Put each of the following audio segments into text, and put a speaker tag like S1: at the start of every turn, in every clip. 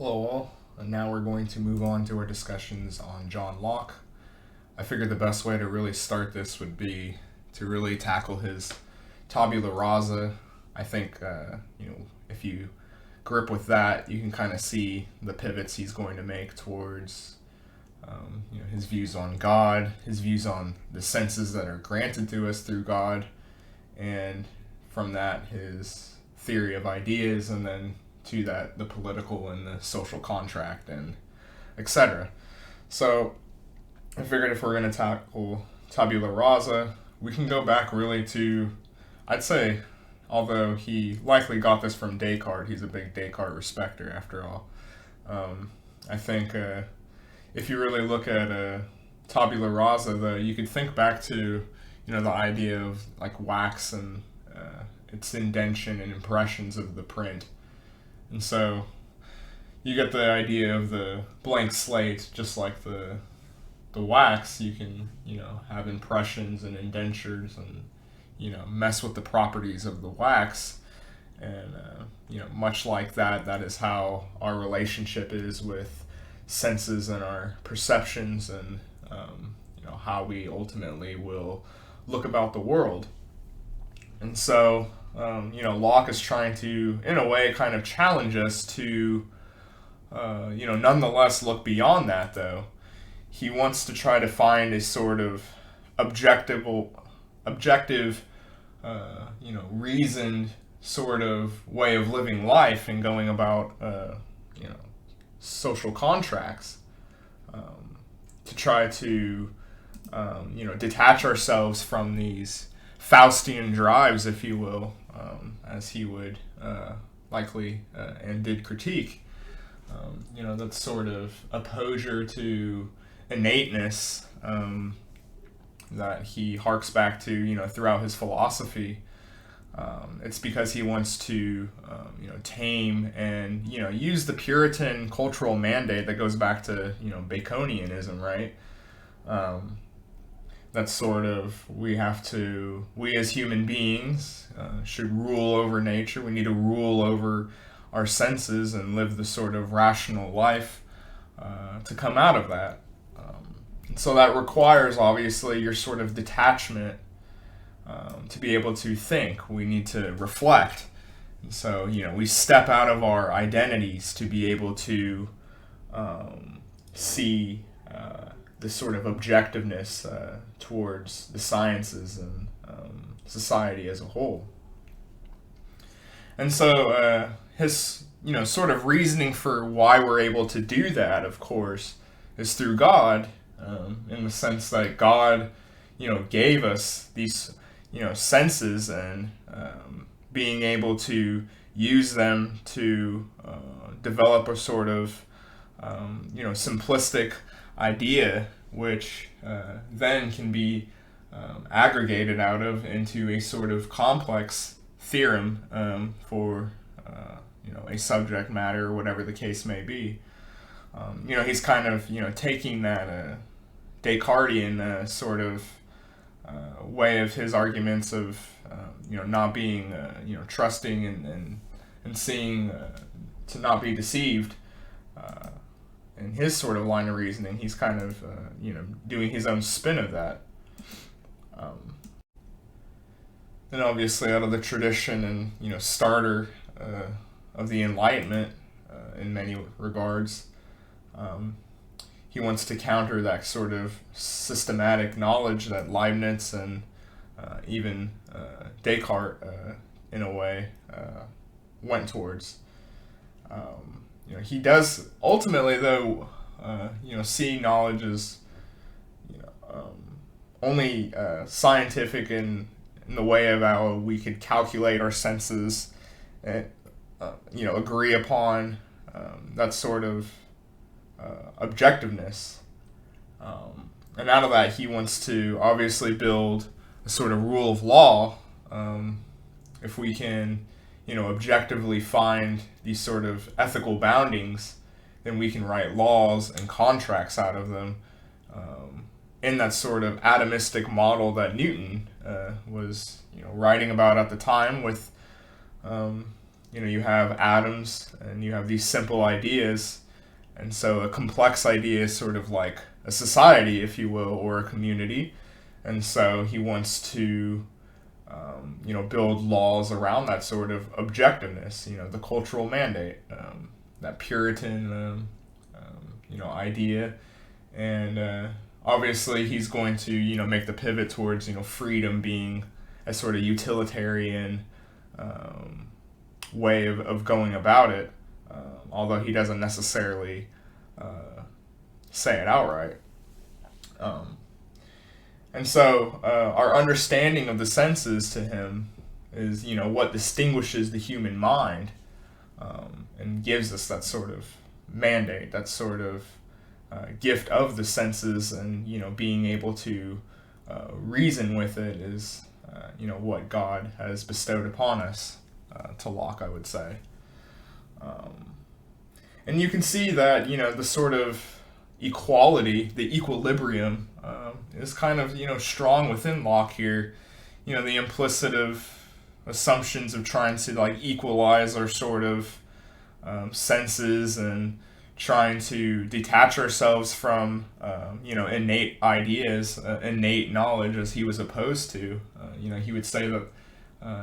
S1: Hello all, and now we're going to move on to our discussions on John Locke. I figured the best way to really start this would be to really tackle his Tabula Raza. I think, if you grip with that, you can kind of see the pivots he's going to make towards, his views on God, his views on the senses that are granted to us through God, and from that, his theory of ideas, and then to that the political and the social contract and etc. So I figured if we're going to tackle tabula rasa, we can go back really to, I'd say, although he likely got this from Descartes, he's a big Descartes respecter after all. I think if you really look at tabula rasa, though, you could think back to the idea of like wax and its indention and impressions of the print. And so you get the idea of the blank slate, just like the wax. You can have impressions and indentures and mess with the properties of the wax, and much like that, that is how our relationship is with senses and our perceptions, and how we ultimately will look about the world. And so Locke is trying to, in a way, kind of challenge us to, nonetheless look beyond that, though. He wants to try to find a sort of objective, reasoned sort of way of living life and going about, social contracts, to try to, detach ourselves from these Faustian drives, if you will, as he would likely and did critique. That sort of opposure to innateness that he harks back to, throughout his philosophy. It's because he wants to, tame and, use the Puritan cultural mandate that goes back to, Baconianism, right? That's sort of, we as human beings should rule over nature. We need to rule over our senses and live the sort of rational life to come out of that. And so that requires, obviously, your sort of detachment to be able to think. We need to reflect. And so, we step out of our identities to be able to see this sort of objectiveness towards the sciences and society as a whole. And so his, sort of reasoning for why we're able to do that, of course, is through God, in the sense that God, gave us these, senses, and being able to use them to develop a sort of, simplistic idea, which then can be aggregated out of into a sort of complex theorem for a subject matter, or whatever the case may be. He's kind of taking that Descartesian sort of way of his arguments of not being trusting and seeing to not be deceived. In his sort of line of reasoning, he's kind of doing his own spin of that. And obviously, out of the tradition and starter of the Enlightenment, in many regards, he wants to counter that sort of systematic knowledge that Leibniz and even Descartes, in a way, went towards. He does ultimately, though, see knowledge as only scientific in the way of how we could calculate our senses and agree upon that sort of objectiveness. And out of that, he wants to obviously build a sort of rule of law. If we can objectively find these sort of ethical boundings, then we can write laws and contracts out of them, in that sort of atomistic model that Newton was writing about at the time, with you have atoms and you have these simple ideas, and so a complex idea is sort of like a society, if you will, or a community, and so he wants to build laws around that sort of objectiveness, the cultural mandate, that puritan idea, and obviously he's going to make the pivot towards freedom being a sort of utilitarian way of going about it, although he doesn't necessarily say it outright. And so our understanding of the senses to him is, what distinguishes the human mind, and gives us that sort of mandate, that sort of gift of the senses, and, being able to reason with it is, what God has bestowed upon us, to Locke, I would say. And you can see that, the sort of equality, the equilibrium, is kind of, strong within Locke here. The implicit of assumptions of trying to like equalize our sort of senses, and trying to detach ourselves from, innate ideas, innate knowledge, as he was opposed to. He would say that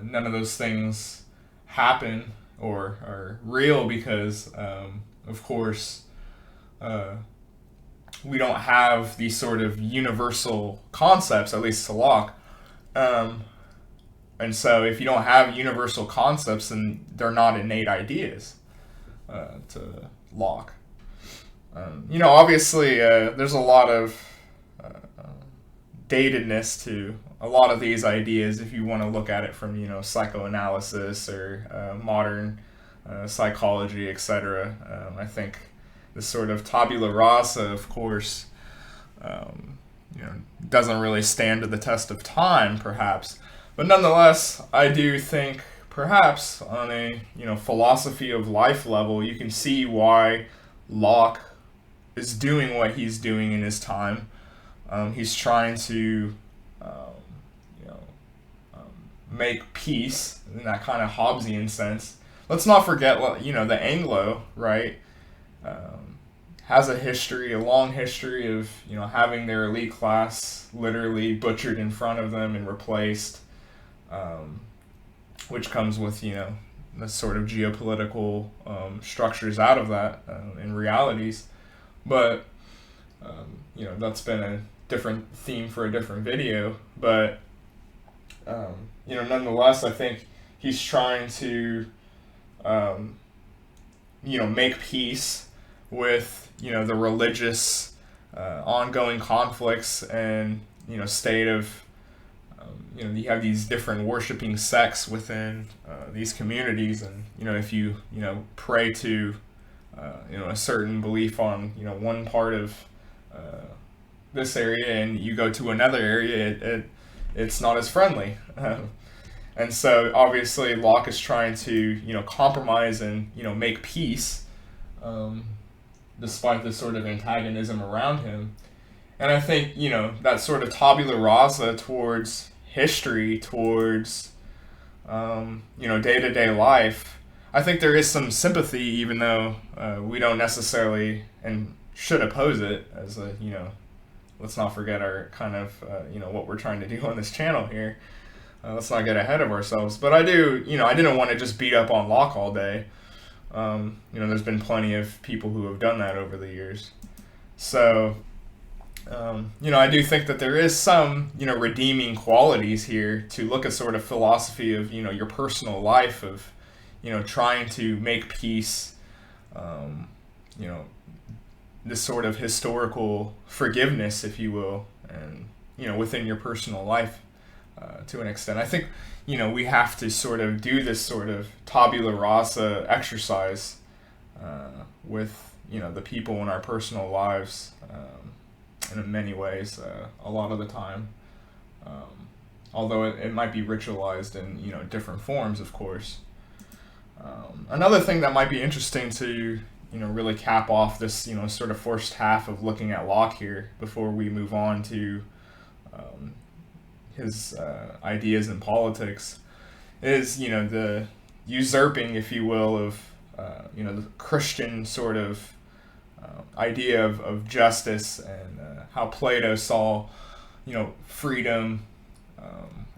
S1: none of those things happen or are real because, of course, we don't have these sort of universal concepts, at least to Locke. And so if you don't have universal concepts, then they're not innate ideas, to Locke. Obviously, there's a lot of datedness to a lot of these ideas if you want to look at it from, psychoanalysis or modern psychology, etc. I think this sort of tabula rasa, of course, doesn't really stand to the test of time, perhaps. But nonetheless, I do think perhaps on a, philosophy of life level, you can see why Locke is doing what he's doing in his time. He's trying to, make peace in that kind of Hobbesian sense. Let's not forget, the Anglo, right, has a long history of, having their elite class literally butchered in front of them and replaced, which comes with, the sort of geopolitical structures out of that, and realities. But, that's been a different theme for a different video. But, nonetheless, I think he's trying to, make peace with, the religious ongoing conflicts and, state of, you have these different worshiping sects within these communities. And, if you, pray to, a certain belief on, one part of this area and you go to another area, it's not as friendly. And so obviously Locke is trying to, compromise and, make peace, despite the sort of antagonism around him. And I think, that sort of tabula rasa towards history, towards, day-to-day life, I think there is some sympathy, even though we don't necessarily and should oppose it as a, let's not forget our kind of, what we're trying to do on this channel here. Let's not get ahead of ourselves. But I do, I didn't want to just beat up on Locke all day. There's been plenty of people who have done that over the years. So, I do think that there is some, redeeming qualities here to look at sort of philosophy of, your personal life of, trying to make peace, this sort of historical forgiveness, if you will, and, within your personal life, to an extent. I think, we have to sort of do this sort of tabula rasa exercise, with, the people in our personal lives, in many ways, a lot of the time. Although it might be ritualized in, different forms, of course. Another thing that might be interesting to, really cap off this, sort of first half of looking at Locke here before we move on to his ideas in politics is, the usurping, if you will, of the Christian sort of idea of justice, and how Plato saw freedom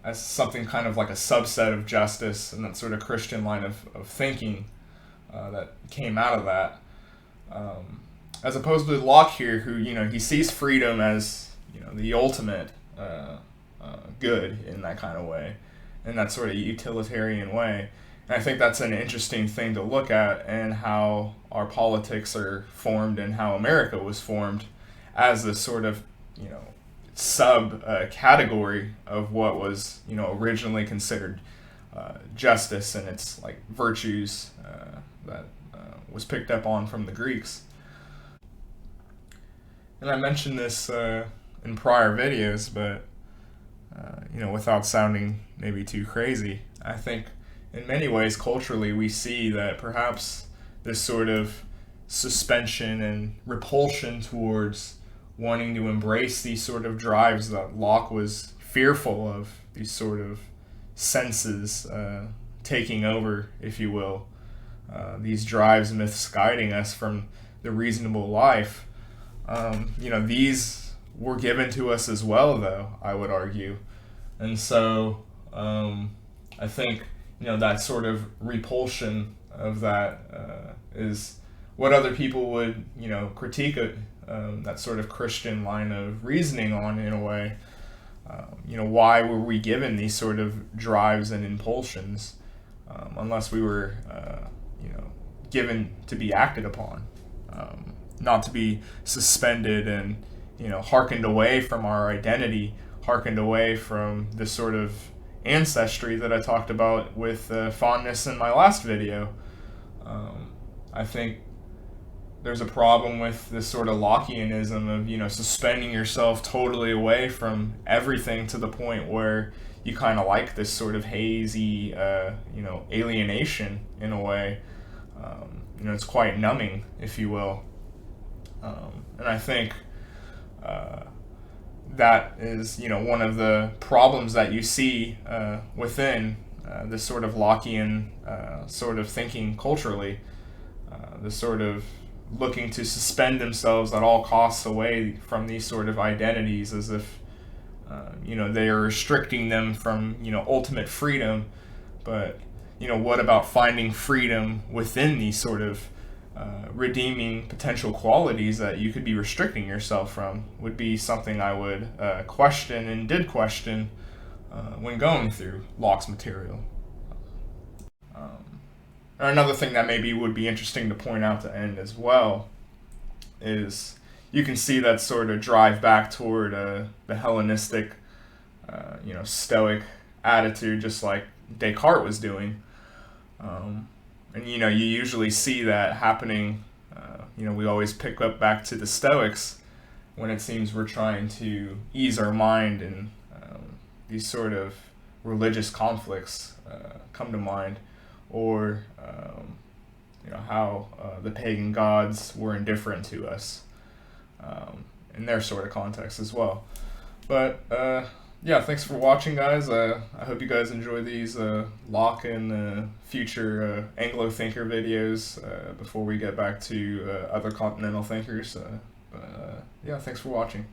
S1: as something kind of like a subset of justice, and that sort of Christian line of thinking that came out of that. As opposed to Locke here, who he sees freedom as the ultimate good in that kind of way, in that sort of utilitarian way. And I think that's an interesting thing to look at, and how our politics are formed, and how America was formed as this sort of sub category of what was originally considered justice and its like virtues that was picked up on from the Greeks. And I mentioned this in prior videos, but without sounding maybe too crazy, I think in many ways culturally we see that perhaps this sort of suspension and repulsion towards wanting to embrace these sort of drives that Locke was fearful of, these sort of senses taking over, if you will, these drives misguiding us from the reasonable life. These were given to us as well, though, I would argue. And so I think that sort of repulsion of that is what other people would critique it, that sort of Christian line of reasoning on, in a way. Why were we given these sort of drives and impulsions unless we were given to be acted upon, not to be suspended and hearkened away from our identity, hearkened away from the sort of ancestry that I talked about with fondness in my last video. I think there's a problem with this sort of Lockeanism of suspending yourself totally away from everything, to the point where you kind of like this sort of hazy alienation in a way. It's quite numbing, if you will. And I think that is one of the problems that you see within this sort of Lockean sort of thinking culturally, this sort of looking to suspend themselves at all costs away from these sort of identities, as if they are restricting them from ultimate freedom. But what about finding freedom within these sort of redeeming potential qualities that you could be restricting yourself from, would be something I would question, and did question when going through Locke's material. Another thing that maybe would be interesting to point out to end as well is you can see that sort of drive back toward the Hellenistic, Stoic attitude, just like Descartes was doing. And you usually see that happening. We always pick up back to the Stoics when it seems we're trying to ease our mind, and these sort of religious conflicts come to mind, or how the pagan gods were indifferent to us in their sort of context as well. But yeah, thanks for watching, guys. I hope you guys enjoy these Locke and future Anglo thinker videos before we get back to other continental thinkers. Yeah, thanks for watching.